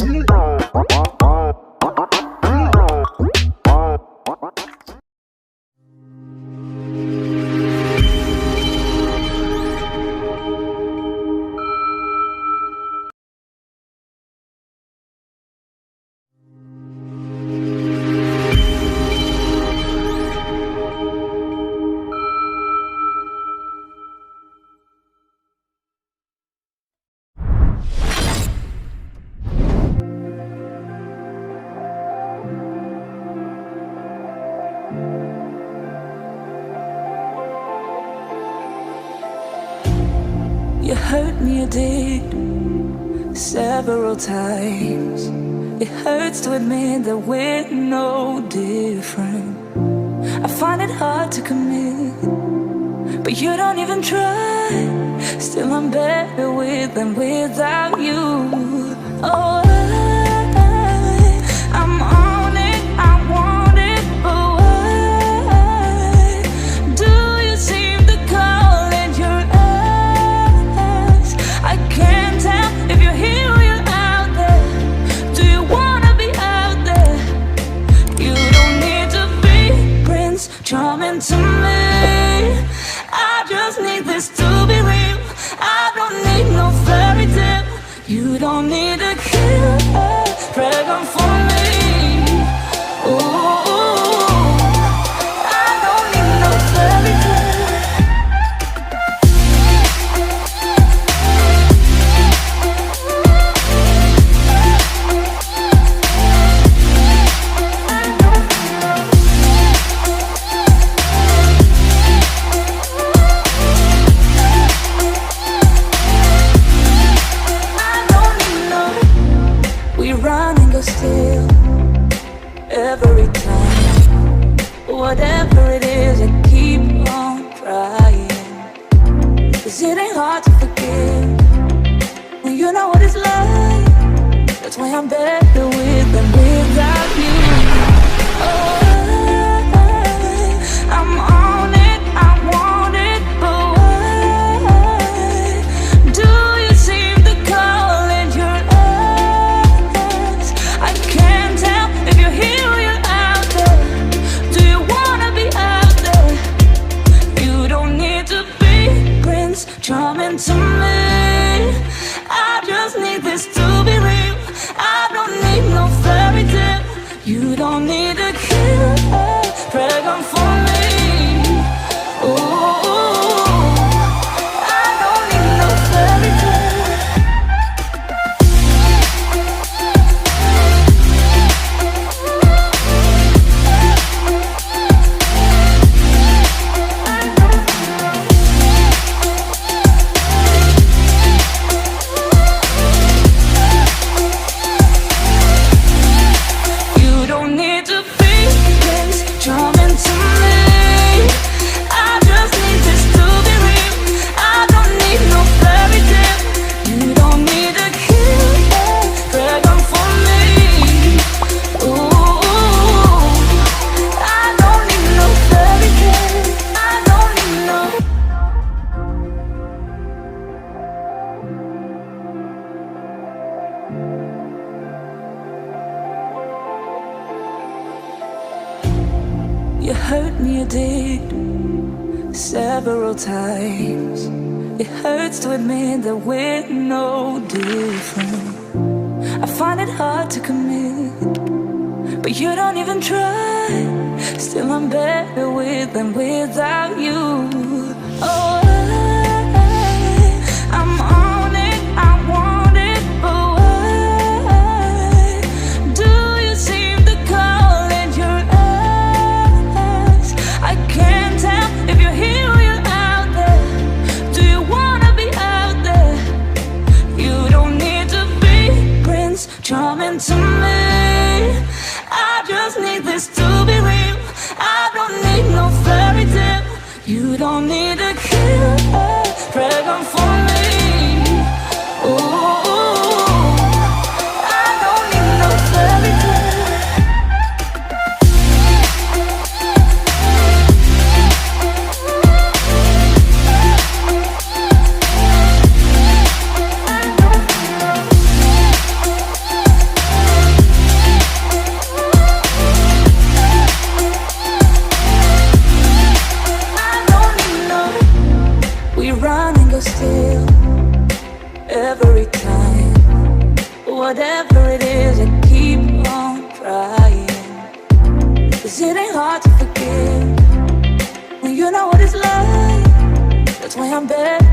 You hurt me, you did, several times. It hurts to admit that we're no different. I find it hard to commit, but you don't even try. Still I'm better with than without you. Oh, I'm on it, I want it, but why do you seem to call in your eyes? I can't tell if you're here or you're out there. Do you wanna be out there? You don't need to be Prince Charming to me. I just need this to be real. I don't need no fairy tale. You don't need a killer dragon for me. Ooh, I don't need no fairy tale. Still, every time, whatever it is, I keep on trying. 'Cause it ain't hard to forgive when you know what it's like. That's why I'm better with than without you. Oh, I'm on it, I want it, but why do you seem to call in your eyes? I can't tell if you're here or you're out there. Do you wanna be out there? You don't need to be Prince Charming to me. I just need this to be real. I don't need no fairy tale. You don't need a killer dragon for me. Ooh, I don't need no fairy tale. You don't need to be Prince Charming to me. I just need this to be real. I don't need no fairy tale. You don't need a killer dragon for me. Ooh, I don't need no fairy tale. I don't need no. You hurt me, you did, several times. It hurts to admit that we're no different. I find it hard to commit, but you don't even try. Still I'm better with than without you. Oh, I'm on it, I want it, but why do you seem to call in your eyes? I can't tell if you're here or you're out there. Do you wanna be out there? You don't need to be Prince Charming to me. I just need this to be real. I don't need no fairy tale. You don't need a killer dragon for me. Ooh, I don't need no fairy tale. whatever it is, I keep on trying. 'Cause it ain't hard to forgive when you know what it's like. That's why I'm begging